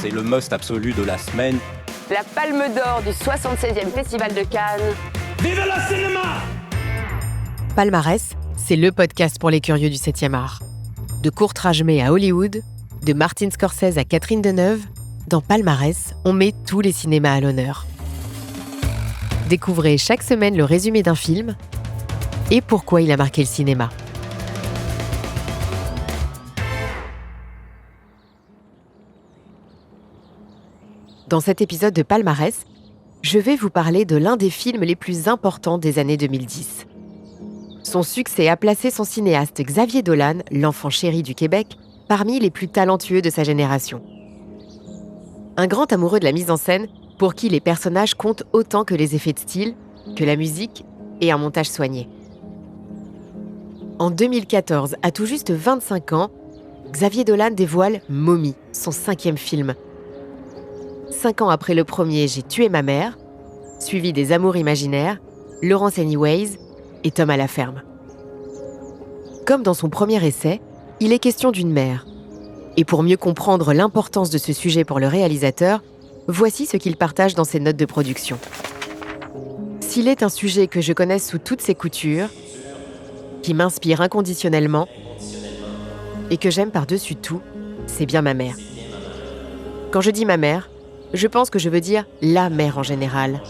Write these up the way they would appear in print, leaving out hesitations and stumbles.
c'est le must absolu de la semaine. La Palme d'Or du 76e Festival de Cannes. Vive le cinéma! Palmarès, c'est le podcast pour les curieux du 7e art. De Courtrage May à Hollywood, de Martin Scorsese à Catherine Deneuve, dans Palmarès, on met tous les cinémas à l'honneur. Découvrez chaque semaine le résumé d'un film et pourquoi il a marqué le cinéma. Dans cet épisode de Palmarès, je vais vous parler de l'un des films les plus importants des années 2010. Son succès a placé son cinéaste Xavier Dolan, l'enfant chéri du Québec, parmi les plus talentueux de sa génération. Un grand amoureux de la mise en scène, pour qui les personnages comptent autant que les effets de style, que la musique et un montage soigné. En 2014, à tout juste 25 ans, Xavier Dolan dévoile Mommy, son 5e film. 5 ans après le premier J'ai tué ma mère, suivi des Amours imaginaires, Laurence Anyways et Tom à la ferme. Comme dans son premier essai, il est question d'une mère. Et pour mieux comprendre l'importance de ce sujet pour le réalisateur, voici ce qu'il partage dans ses notes de production. S'il est un sujet que je connaisse sous toutes ses coutures, qui m'inspire inconditionnellement et que j'aime par-dessus tout, c'est bien ma mère. Quand je dis ma mère, je pense que je veux dire la mère en général.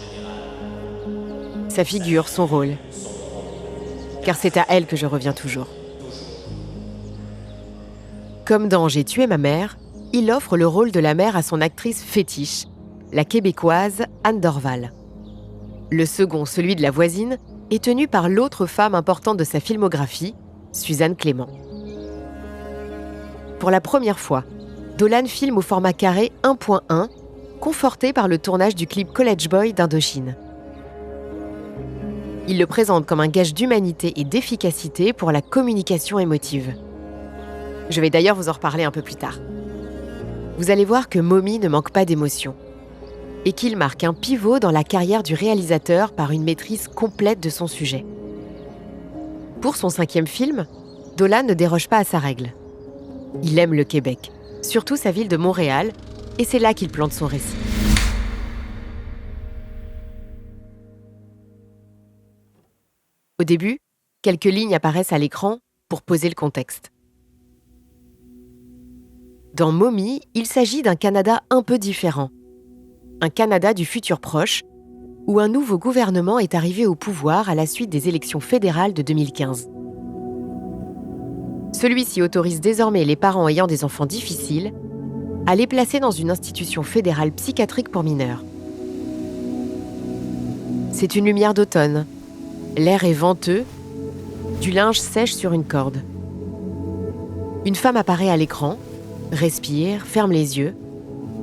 Sa figure, son rôle. Car c'est à elle que je reviens toujours. Comme dans J'ai tué ma mère, il offre le rôle de la mère à son actrice fétiche, la québécoise Anne Dorval. Le second, celui de la voisine, est tenu par l'autre femme importante de sa filmographie, Suzanne Clément. Pour la première fois, Dolan filme au format carré 1.1, conforté par le tournage du clip College Boy d'Indochine. Il le présente comme un gage d'humanité et d'efficacité pour la communication émotive. Je vais d'ailleurs vous en reparler un peu plus tard. Vous allez voir que Mommy ne manque pas d'émotion et qu'il marque un pivot dans la carrière du réalisateur par une maîtrise complète de son sujet. Pour son 5e film, Dolan ne déroge pas à sa règle. Il aime le Québec, surtout sa ville de Montréal, et c'est là qu'il plante son récit. Au début, quelques lignes apparaissent à l'écran pour poser le contexte. Dans Mommy, il s'agit d'un Canada un peu différent. Un Canada du futur proche, où un nouveau gouvernement est arrivé au pouvoir à la suite des élections fédérales de 2015. Celui-ci autorise désormais les parents ayant des enfants difficiles à les placer dans une institution fédérale psychiatrique pour mineurs. C'est une lumière d'automne. L'air est venteux, du linge sèche sur une corde. Une femme apparaît à l'écran, respire, ferme les yeux.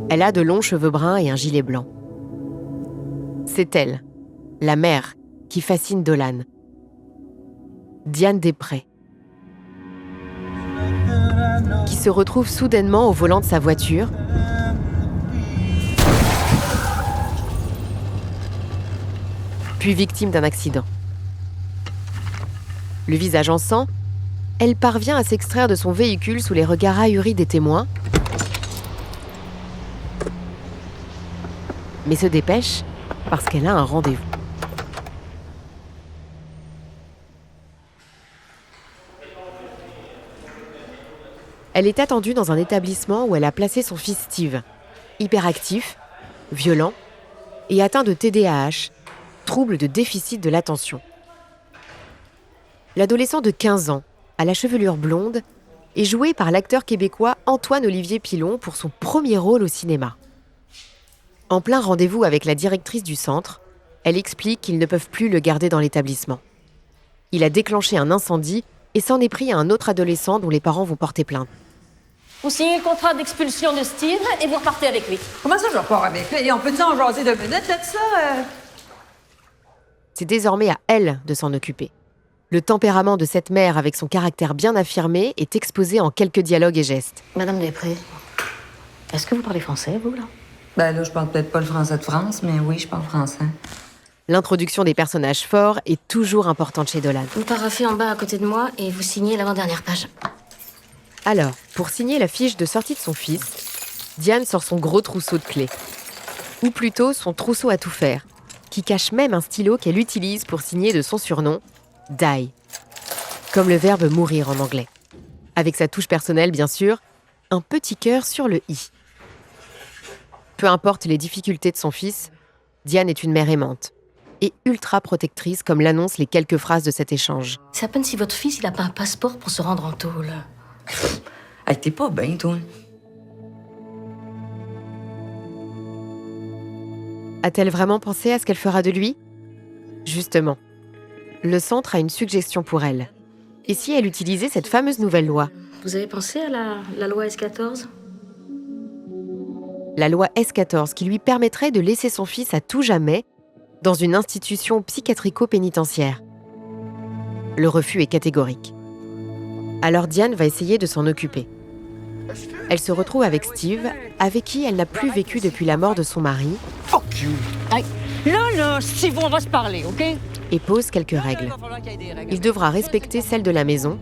Elle a de longs cheveux bruns et un gilet blanc. C'est elle, la mère, qui fascine Dolan. Diane Després, qui se retrouve soudainement au volant de sa voiture, puis victime d'un accident. Le visage en sang, elle parvient à s'extraire de son véhicule sous les regards ahuris des témoins, mais se dépêche parce qu'elle a un rendez-vous. Elle est attendue dans un établissement où elle a placé son fils Steve, hyperactif, violent et atteint de TDAH, trouble de déficit de l'attention. L'adolescent de 15 ans, à la chevelure blonde, est joué par l'acteur québécois Antoine-Olivier Pilon pour son premier rôle au cinéma. En plein rendez-vous avec la directrice du centre, elle explique qu'ils ne peuvent plus le garder dans l'établissement. Il a déclenché un incendie et s'en est pris à un autre adolescent dont les parents vont porter plainte. Vous signez le contrat d'expulsion de Steve et vous repartez avec lui. Comment ça, je repars avec lui? On peut-tu en jaser 2 minutes, là, de ça? C'est désormais à elle de s'en occuper. Le tempérament de cette mère, avec son caractère bien affirmé, est exposé en quelques dialogues et gestes. Madame Després, est-ce que vous parlez français, vous, là? Ben là, je parle peut-être pas le français de France, mais oui, je parle français. L'introduction des personnages forts est toujours importante chez Dolan. Vous paraffez en bas à côté de moi et vous signez l'avant-dernière page. Alors, pour signer la fiche de sortie de son fils, Diane sort son gros trousseau de clés. Ou plutôt son trousseau à tout faire, qui cache même un stylo qu'elle utilise pour signer de son surnom, Die. Comme le verbe mourir en anglais. Avec sa touche personnelle, bien sûr, un petit cœur sur le i. Peu importe les difficultés de son fils, Diane est une mère aimante et ultra protectrice, comme l'annoncent les quelques phrases de cet échange. C'est à peine si votre fils il n'a pas un passeport pour se rendre en tôle. Hey, t'es pas bien, toi. A-t-elle vraiment pensé à ce qu'elle fera de lui ? Justement, le centre a une suggestion pour elle. Et si elle utilisait cette fameuse nouvelle loi ? Vous avez pensé à la loi S14 ? La loi S14 qui lui permettrait de laisser son fils à tout jamais dans une institution psychiatrico-pénitentiaire. Le refus est catégorique. Alors Diane va essayer de s'en occuper. Elle se retrouve avec Steve, avec qui elle n'a plus vécu depuis la mort de son mari. Fuck you! Là, Steve, on va se parler, OK? Et pose quelques règles. Il devra respecter celles de la maison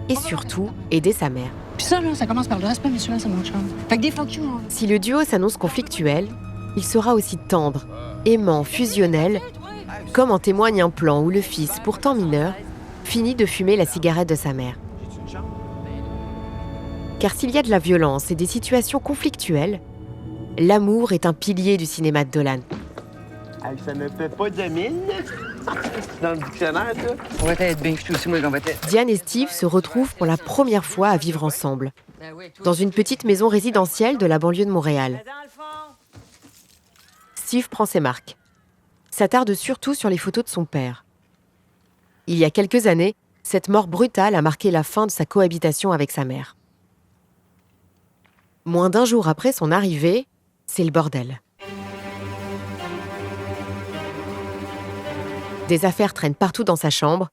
et surtout aider sa mère. Puis ça, là, ça commence par le respect mutuel, c'est mon chum. Fait que des fuck you, hein. Si le duo s'annonce conflictuel, il sera aussi tendre, aimant, fusionnel, comme en témoigne un plan où le fils, pourtant mineur, finit de fumer la cigarette de sa mère. Car s'il y a de la violence et des situations conflictuelles, l'amour est un pilier du cinéma de Dolan. Hey, ça me fait pas de mine. Dans le dictionnaire, ça. On va être bien, je suis aussi, moi, on va être. Diane et Steve se retrouvent pour la première fois à vivre ensemble, dans une petite maison résidentielle de la banlieue de Montréal. Steve prend ses marques. S'attarde surtout sur les photos de son père. Il y a quelques années, cette mort brutale a marqué la fin de sa cohabitation avec sa mère. Moins d'un jour après son arrivée, c'est le bordel. Des affaires traînent partout dans sa chambre.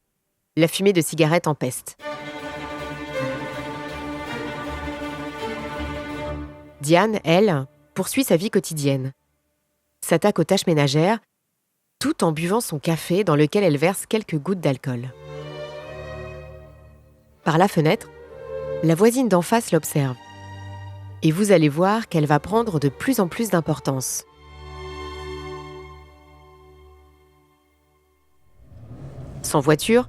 La fumée de cigarettes empeste. Diane, elle, poursuit sa vie quotidienne. S'attaque aux tâches ménagères, tout en buvant son café dans lequel elle verse quelques gouttes d'alcool. Par la fenêtre, la voisine d'en face l'observe. Et vous allez voir qu'elle va prendre de plus en plus d'importance. Sans voiture,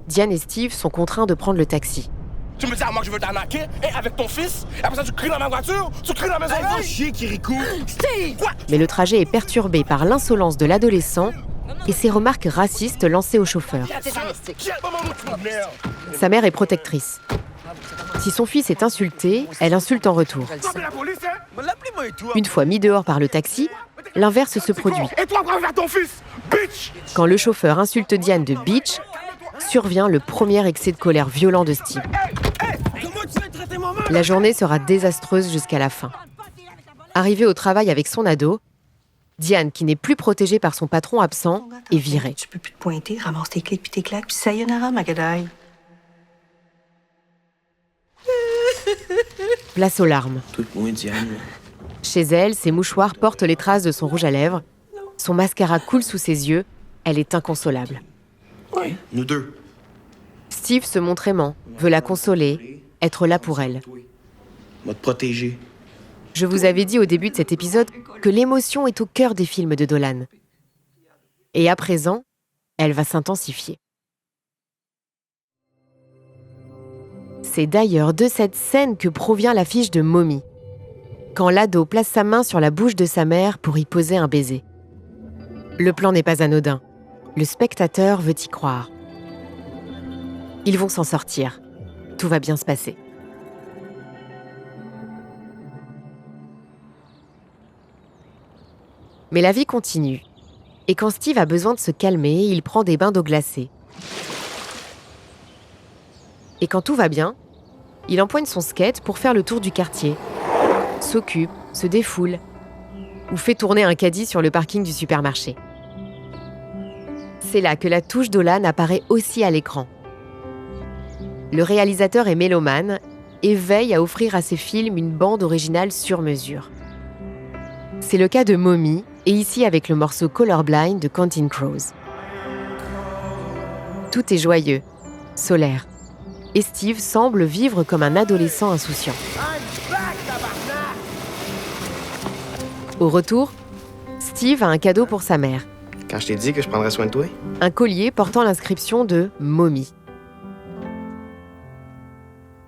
Diane et Steve sont contraints de prendre le taxi. Tu me dis à moi que je veux t'arnaquer, et avec ton fils, et après ça tu cries dans ma voiture, tu cries dans mes oreilles. Va chier, Kirikou! Steve! Quoi? Mais le trajet est perturbé par l'insolence de l'adolescent et ses remarques racistes lancées au chauffeur. Sa mère est protectrice. Si son fils est insulté, elle insulte en retour. La police, hein? Une fois mis dehors par le taxi, l'inverse se produit. Et toi, quoi faire ton fils? Bitch! Quand le chauffeur insulte Diane de bitch, survient le premier excès de colère violent de Steve. La journée sera désastreuse jusqu'à la fin. Arrivée au travail avec son ado, Diane, qui n'est plus protégée par son patron absent, est virée. Tu peux plus te pointer, ramasse tes clics puis tes claques, puis sayonara, ma gadaille. Place aux larmes. Tout moins, Diane. Chez elle, ses mouchoirs portent les traces de son rouge à lèvres. Son mascara coule sous ses yeux. Elle est inconsolable. Ouais, nous deux. Steve se montre aimant, veut la consoler, être là pour elle. Va te protéger. Je vous avais dit au début de cet épisode que l'émotion est au cœur des films de Dolan. Et à présent, elle va s'intensifier. C'est d'ailleurs de cette scène que provient l'affiche de Mommy, quand l'ado place sa main sur la bouche de sa mère pour y poser un baiser. Le plan n'est pas anodin. Le spectateur veut y croire. Ils vont s'en sortir. Tout va bien se passer. Mais la vie continue. Et quand Steve a besoin de se calmer, il prend des bains d'eau glacée. Et quand tout va bien, il empoigne son skate pour faire le tour du quartier, s'occupe, se défoule, ou fait tourner un caddie sur le parking du supermarché. C'est là que la touche Dolan apparaît aussi à l'écran. Le réalisateur est mélomane et veille à offrir à ses films une bande originale sur mesure. C'est le cas de Mommy, et ici avec le morceau Colorblind de Counting Crows. Tout est joyeux, solaire, et Steve semble vivre comme un adolescent insouciant. Au retour, Steve a un cadeau pour sa mère. Quand je t'ai dit que je prendrais soin de toi? Un collier portant l'inscription de « Mommy ».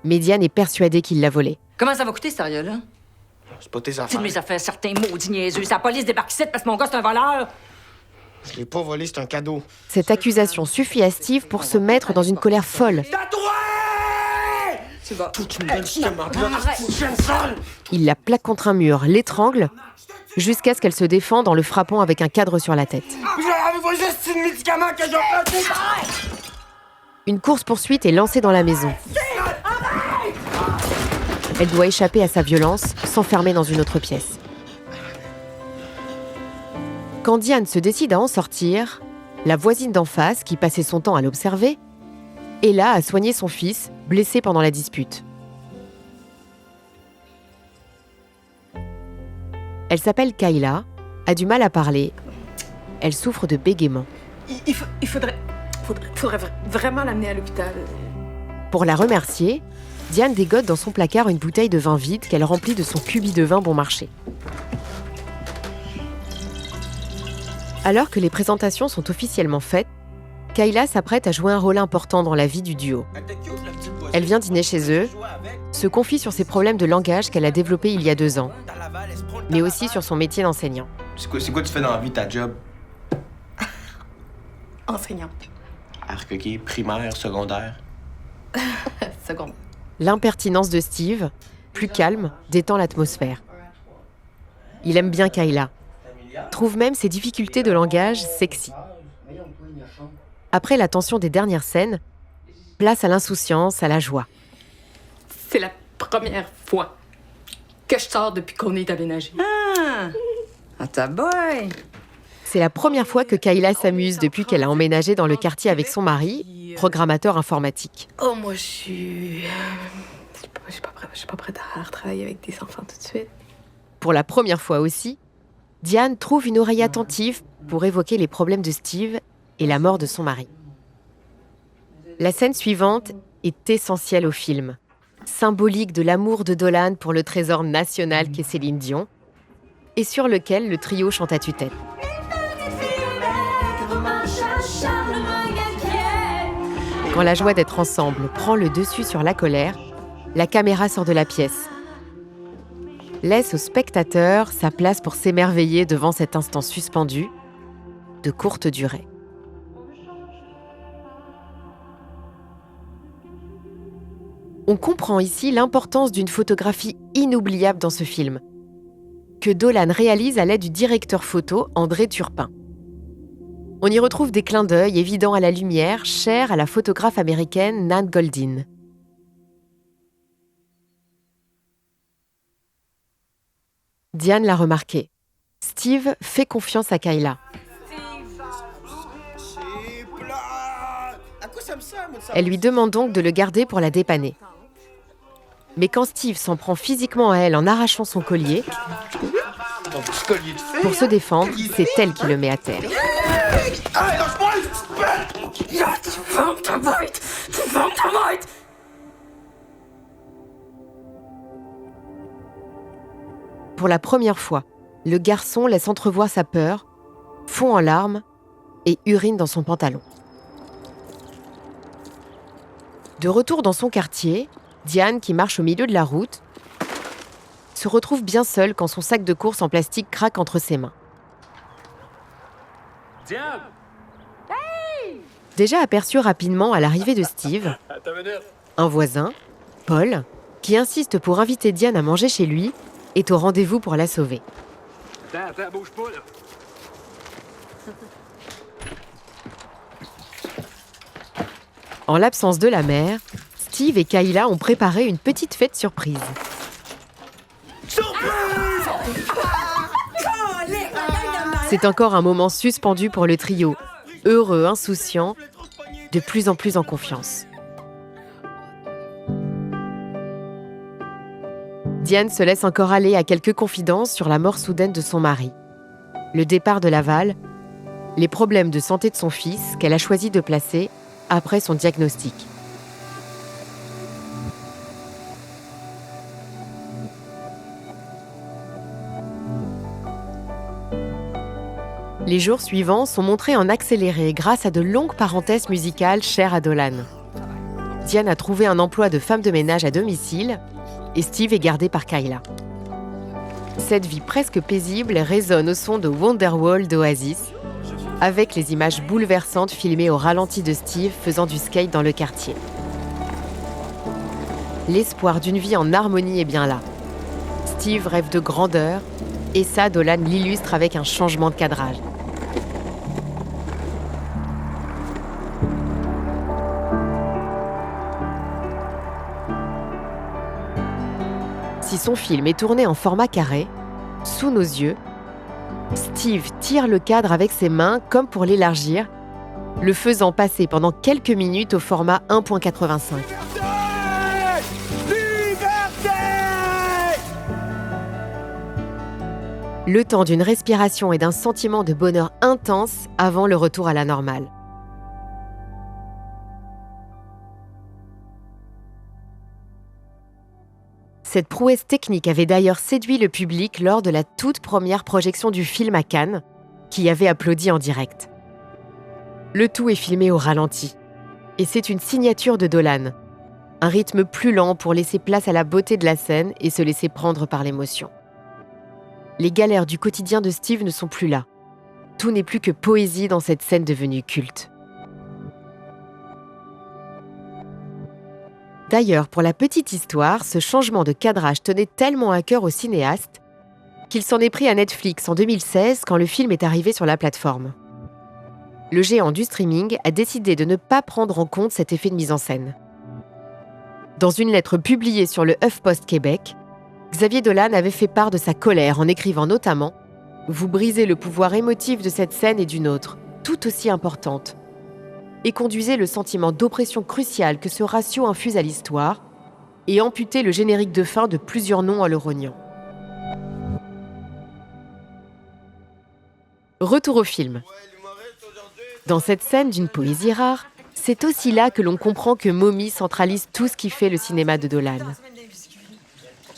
Mais Diane est persuadée qu'il l'a volé. Comment ça va coûter, cette là? C'est pas tes C'est de affaires. mes affaires, certains maudits niaiseux. C'est la police débarque ici parce que mon gars, c'est un voleur. Je l'ai pas volé, c'est un cadeau. Cette accusation suffit à Steve pour se mettre dans une colère folle. Tu vas. Il la plaque contre un mur, l'étrangle, jusqu'à ce qu'elle se défende en le frappant avec un cadre sur la tête. Une course-poursuite est lancée dans la maison. Elle doit échapper à sa violence, s'enfermer dans une autre pièce. Quand Diane se décide à en sortir, la voisine d'en face, qui passait son temps à l'observer, est là à soigner son fils, blessé pendant la dispute. Elle s'appelle Kayla, a du mal à parler. Elle souffre de bégaiement. Il faudrait vraiment l'amener à l'hôpital. Pour la remercier, Diane dégote dans son placard une bouteille de vin vide qu'elle remplit de son cubi de vin bon marché. Alors que les présentations sont officiellement faites, Kayla s'apprête à jouer un rôle important dans la vie du duo. Elle vient dîner chez eux, se confie sur ses problèmes de langage qu'elle a développés il y a 2 ans, mais aussi sur son métier d'enseignant. C'est quoi tu fais dans la vie, ta job? Enseignante. RPK, primaire, secondaire. Seconde. L'impertinence de Steve, plus calme, détend l'atmosphère. Il aime bien Kayla, trouve même ses difficultés de langage sexy. Après la tension des dernières scènes, place à l'insouciance, à la joie. C'est la première fois que je sors depuis qu'on est aménagé. Ah, ta boy! C'est la première fois que Kayla s'amuse depuis qu'elle a emménagé dans le quartier avec son mari, programmateur informatique. Oh, moi, je suis pas prête à retravailler avec des enfants tout de suite. Pour la première fois aussi, Diane trouve une oreille attentive pour évoquer les problèmes de Steve et la mort de son mari. La scène suivante est essentielle au film, symbolique de l'amour de Dolan pour le trésor national qu'est Céline Dion, et sur lequel le trio chante à tue-tête. Quand la joie d'être ensemble prend le dessus sur la colère, la caméra sort de la pièce. Laisse au spectateur sa place pour s'émerveiller devant cet instant suspendu, de courte durée. On comprend ici l'importance d'une photographie inoubliable dans ce film, que Dolan réalise à l'aide du directeur photo André Turpin. On y retrouve des clins d'œil évidents à la lumière, chers à la photographe américaine Nan Goldin. Diane l'a remarqué. Steve fait confiance à Kayla. Elle lui demande donc de le garder pour la dépanner. Mais quand Steve s'en prend physiquement à elle en arrachant son collier, pour se défendre, c'est elle qui le met à terre. Pour la première fois, le garçon laisse entrevoir sa peur, fond en larmes et urine dans son pantalon. De retour dans son quartier, Diane, qui marche au milieu de la route, se retrouve bien seule quand son sac de course en plastique craque entre ses mains. Diane! Déjà aperçu rapidement à l'arrivée de Steve, un voisin, Paul, qui insiste pour inviter Diane à manger chez lui, est au rendez-vous pour la sauver. Attends, bouge pas, là. En l'absence de la mère, Steve et Kayla ont préparé une petite fête surprise. C'est encore un moment suspendu pour le trio, heureux, insouciant, de plus en plus en confiance. Diane se laisse encore aller à quelques confidences sur la mort soudaine de son mari, le départ de Laval, les problèmes de santé de son fils qu'elle a choisi de placer après son diagnostic. Les jours suivants sont montrés en accéléré grâce à de longues parenthèses musicales chères à Dolan. Diane a trouvé un emploi de femme de ménage à domicile et Steve est gardé par Kyla. Cette vie presque paisible résonne au son de Wonderwall d'Oasis, avec les images bouleversantes filmées au ralenti de Steve faisant du skate dans le quartier. L'espoir d'une vie en harmonie est bien là. Steve rêve de grandeur et ça, Dolan l'illustre avec un changement de cadrage. Si son film est tourné en format carré, sous nos yeux, Steve tire le cadre avec ses mains comme pour l'élargir, le faisant passer pendant quelques minutes au format 1.85. Le temps d'une respiration et d'un sentiment de bonheur intense avant le retour à la normale. Cette prouesse technique avait d'ailleurs séduit le public lors de la toute première projection du film à Cannes, qui avait applaudi en direct. Le tout est filmé au ralenti. Et c'est une signature de Dolan. Un rythme plus lent pour laisser place à la beauté de la scène et se laisser prendre par l'émotion. Les galères du quotidien de Steve ne sont plus là. Tout n'est plus que poésie dans cette scène devenue culte. D'ailleurs, pour la petite histoire, ce changement de cadrage tenait tellement à cœur au cinéaste qu'il s'en est pris à Netflix en 2016 quand le film est arrivé sur la plateforme. Le géant du streaming a décidé de ne pas prendre en compte cet effet de mise en scène. Dans une lettre publiée sur le HuffPost Québec, Xavier Dolan avait fait part de sa colère en écrivant notamment « Vous brisez le pouvoir émotif de cette scène et d'une autre, tout aussi importante, et conduisez le sentiment d'oppression crucial que ce ratio infuse à l'histoire, et amputez le générique de fin de plusieurs noms en le rognant. » Retour au film. Dans cette scène d'une poésie rare, c'est aussi là que l'on comprend que Mommy centralise tout ce qui fait le cinéma de Dolan.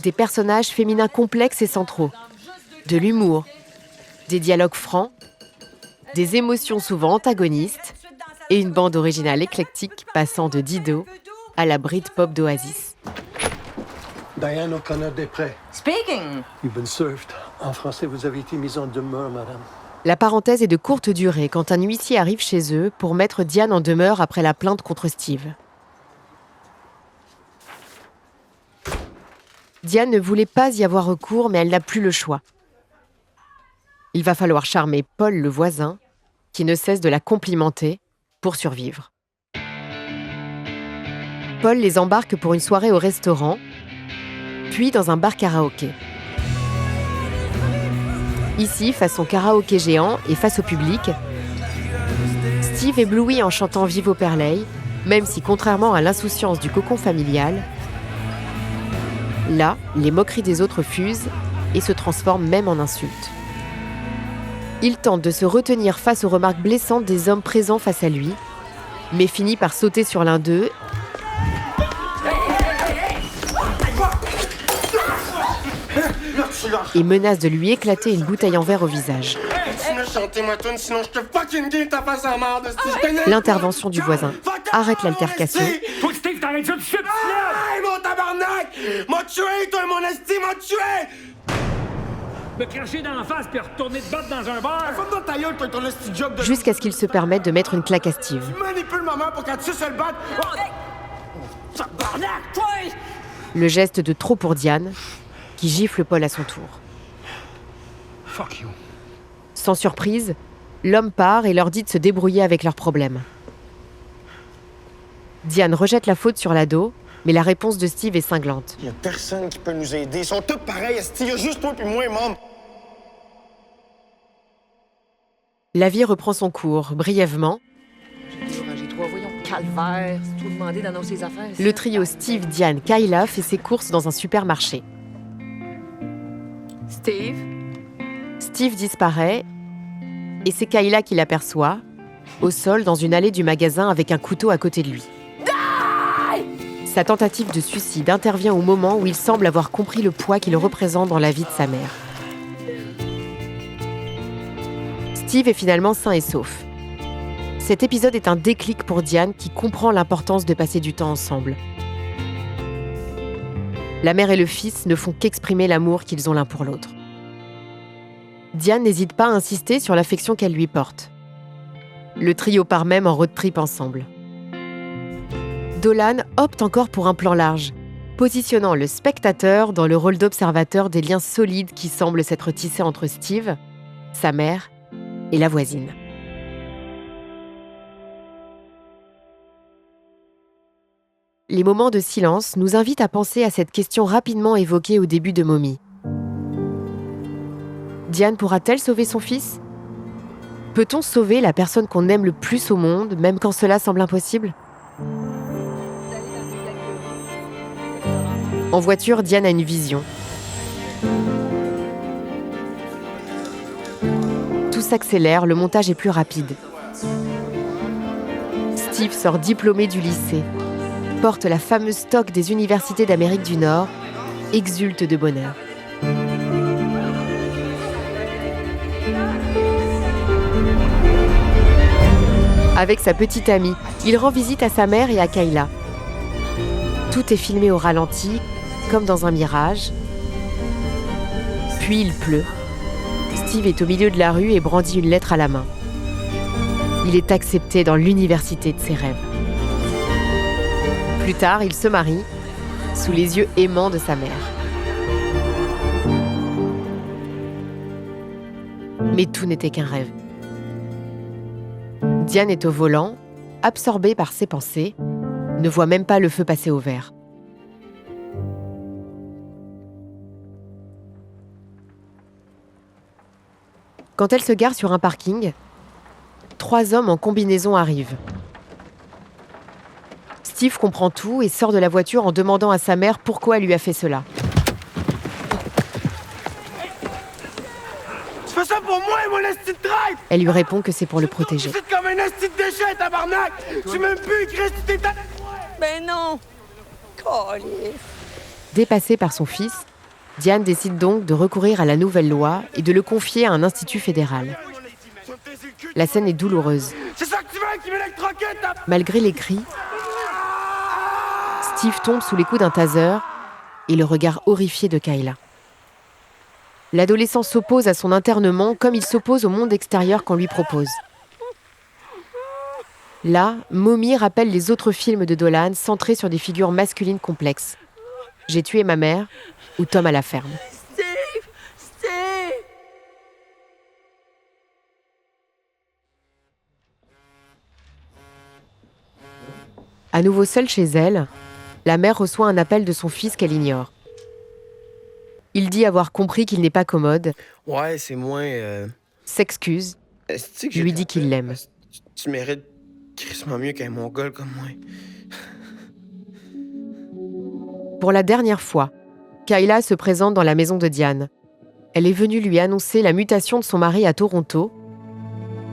Des personnages féminins complexes et centraux, de l'humour, des dialogues francs, des émotions souvent antagonistes et une bande originale éclectique passant de Dido à la Britpop d'Oasis. Diane O'Connor Després. Speaking. You've been served. En français, vous avez été mise en demeure, madame. La parenthèse est de courte durée quand un huissier arrive chez eux pour mettre Diane en demeure après la plainte contre Steve. Diane ne voulait pas y avoir recours, mais elle n'a plus le choix. Il va falloir charmer Paul, le voisin, qui ne cesse de la complimenter pour survivre. Paul les embarque pour une soirée au restaurant, puis dans un bar karaoké. Ici, face son karaoké géant et face au public, Steve éblouit en chantant Vive au Perley, même si, contrairement à l'insouciance du cocon familial, là, les moqueries des autres fusent et se transforment même en insultes. Il tente de se retenir face aux remarques blessantes des hommes présents face à lui, mais finit par sauter sur l'un d'eux et menace de lui éclater une bouteille en verre au visage. L'intervention du voisin arrête l'altercation. Jusqu'à ce qu'il se permette de mettre une claque à Steve. Le geste de trop pour Diane, qui gifle Paul à son tour. Fuck you. Sans surprise, l'homme part et leur dit de se débrouiller avec leurs problèmes. Diane rejette la faute sur l'ado, mais la réponse de Steve est cinglante. Il y a personne qui peut nous aider. Ils sont tous pareils, Steve. Il y a juste toi puis moi, maman. La vie reprend son cours, brièvement. Le trio Steve, Diane, Kyla fait ses courses dans un supermarché. Steve disparaît et c'est Kyla qui l'aperçoit, au sol dans une allée du magasin avec un couteau à côté de lui. Sa tentative de suicide intervient au moment où il semble avoir compris le poids qu'il représente dans la vie de sa mère. Steve est finalement sain et sauf. Cet épisode est un déclic pour Diane qui comprend l'importance de passer du temps ensemble. La mère et le fils ne font qu'exprimer l'amour qu'ils ont l'un pour l'autre. Diane n'hésite pas à insister sur l'affection qu'elle lui porte. Le trio part même en road trip ensemble. Dolan opte encore pour un plan large, positionnant le spectateur dans le rôle d'observateur des liens solides qui semblent s'être tissés entre Steve, sa mère et la voisine. Les moments de silence nous invitent à penser à cette question rapidement évoquée au début de Mommy. Diane pourra-t-elle sauver son fils ? Peut-on sauver la personne qu'on aime le plus au monde, même quand cela semble impossible ? En voiture, Diane a une vision. Tout s'accélère, le montage est plus rapide. Steve sort diplômé du lycée, porte la fameuse toque des universités d'Amérique du Nord, exulte de bonheur. Avec sa petite amie, il rend visite à sa mère et à Kayla. Tout est filmé au ralenti, comme dans un mirage. Puis il pleut. Steve est au milieu de la rue et brandit une lettre à la main. Il est accepté dans l'université de ses rêves. Plus tard, il se marie, sous les yeux aimants de sa mère. Mais tout n'était qu'un rêve. Diane est au volant, absorbée par ses pensées, ne voit même pas le feu passer au vert. Quand elle se gare sur un parking, 3 hommes en combinaison arrivent. Steve comprend tout et sort de la voiture en demandant à sa mère pourquoi elle lui a fait cela. Tu fais ça pour moi et mon esti de traite! Elle lui répond que c'est pour le protéger. Tu comme un esti de déchet, tabarnak! Tu m'aimes plus, Chris, tu t'es tanné de moi! Ben non! Dépassée par son fils, Diane décide donc de recourir à la nouvelle loi et de le confier à un institut fédéral. La scène est douloureuse. C'est ça que tu veux qui m'électrocute! Malgré les cris, Steve tombe sous les coups d'un taser et le regard horrifié de Kayla. L'adolescent s'oppose à son internement comme il s'oppose au monde extérieur qu'on lui propose. Là, Mommy rappelle les autres films de Dolan centrés sur des figures masculines complexes. J'ai tué ma mère ou Tom à la ferme. Steve! À nouveau seule chez elle, la mère reçoit un appel de son fils qu'elle ignore. Il dit avoir compris qu'il n'est pas commode, Ouais, c'est moins. s'excuse, Est-ce que lui dit qu'il l'aime. Tu mérites crissement mieux qu'un mongol comme moi. Pour la dernière fois, Kayla se présente dans la maison de Diane. Elle est venue lui annoncer la mutation de son mari à Toronto.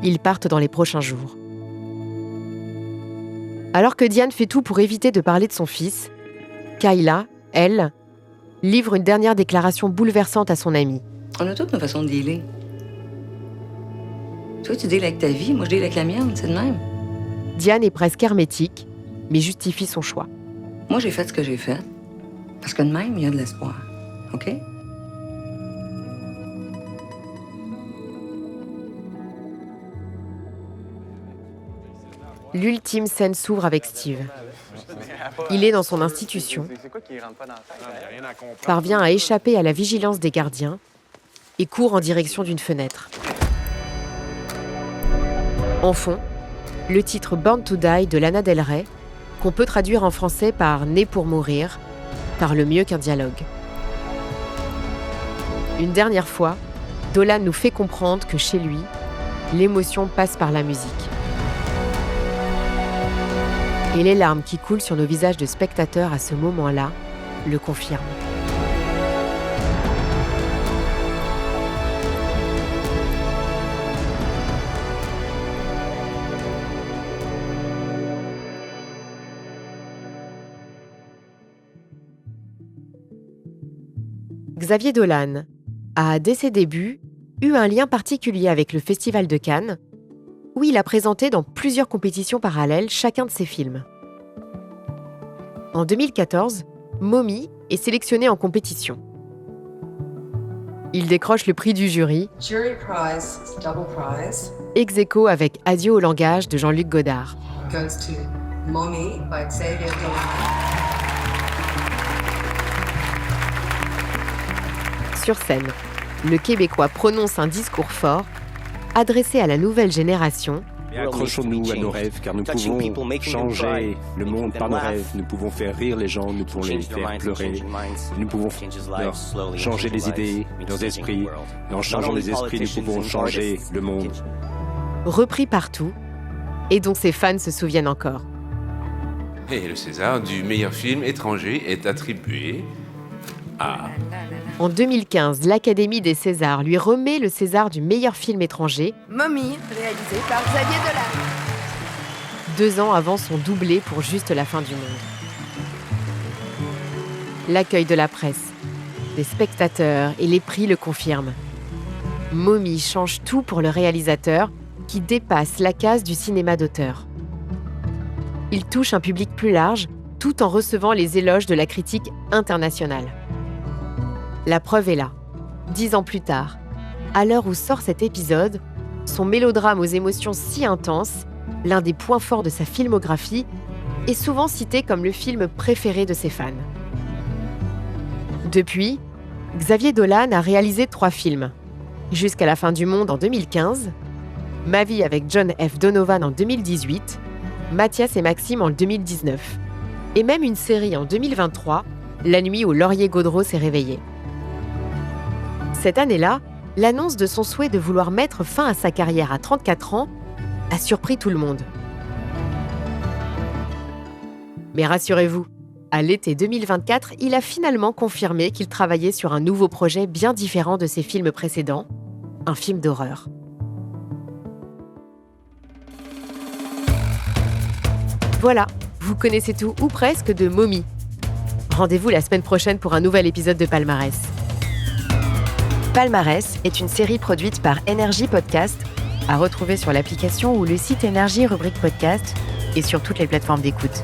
Ils partent dans les prochains jours. Alors que Diane fait tout pour éviter de parler de son fils, Kayla, elle, livre une dernière déclaration bouleversante à son amie. On a toutes nos façons de dealer. Toi, tu deals avec ta vie, moi je deal avec la mienne, c'est de même. Diane est presque hermétique, mais justifie son choix. Moi, j'ai fait ce que j'ai fait. Parce que de même, il y a de l'espoir. OK? L'ultime scène s'ouvre avec Steve. Il est dans son institution, parvient à échapper à la vigilance des gardiens et court en direction d'une fenêtre. En fond, le titre Born to Die de Lana Del Rey, qu'on peut traduire en français par Né pour mourir, parle mieux qu'un dialogue. Une dernière fois, Dolan nous fait comprendre que chez lui, l'émotion passe par la musique. Et les larmes qui coulent sur nos visages de spectateurs à ce moment-là le confirment. Xavier Dolan a, dès ses débuts, eu un lien particulier avec le Festival de Cannes, où il a présenté dans plusieurs compétitions parallèles chacun de ses films. En 2014, Mommy est sélectionné en compétition. Il décroche le prix du jury, Jury prize, double prize, ex aequo avec Adieu au langage de Jean-Luc Godard. goes to Mommy by Xavier Dolan. Sur scène, le Québécois prononce un discours fort, adressé à la nouvelle génération. Accrochons-nous à nos rêves, car nous pouvons changer le monde par nos rêves. Nous pouvons faire rire les gens, nous pouvons les faire pleurer. Nous pouvons leur changer les idées, leurs esprits. Et en changeant les esprits, nous pouvons changer le monde. Repris partout, et dont ses fans se souviennent encore. Et le César du meilleur film étranger est attribué à... En 2015, l'Académie des Césars lui remet le César du meilleur film étranger, Mommy, réalisé par Xavier Dolan. 2 ans avant son doublé pour Juste la fin du monde. L'accueil de la presse, des spectateurs et les prix le confirment. Mommy change tout pour le réalisateur qui dépasse la case du cinéma d'auteur. Il touche un public plus large tout en recevant les éloges de la critique internationale. La preuve est là. 10 ans plus tard, à l'heure où sort cet épisode, son mélodrame aux émotions si intenses, l'un des points forts de sa filmographie, est souvent cité comme le film préféré de ses fans. Depuis, Xavier Dolan a réalisé 3 films. Jusqu'à la fin du monde en 2015, Ma vie avec John F. Donovan en 2018, Mathias et Maxime en 2019, et même une série en 2023, La nuit où Laurier Gaudreau s'est réveillé. Cette année-là, l'annonce de son souhait de vouloir mettre fin à sa carrière à 34 ans a surpris tout le monde. Mais rassurez-vous, à l'été 2024, il a finalement confirmé qu'il travaillait sur un nouveau projet bien différent de ses films précédents, un film d'horreur. Voilà, vous connaissez tout ou presque de Mommy. Rendez-vous la semaine prochaine pour un nouvel épisode de Palmarès. Palmarès est une série produite par Énergie Podcast, à retrouver sur l'application ou le site Énergie rubrique podcast et sur toutes les plateformes d'écoute.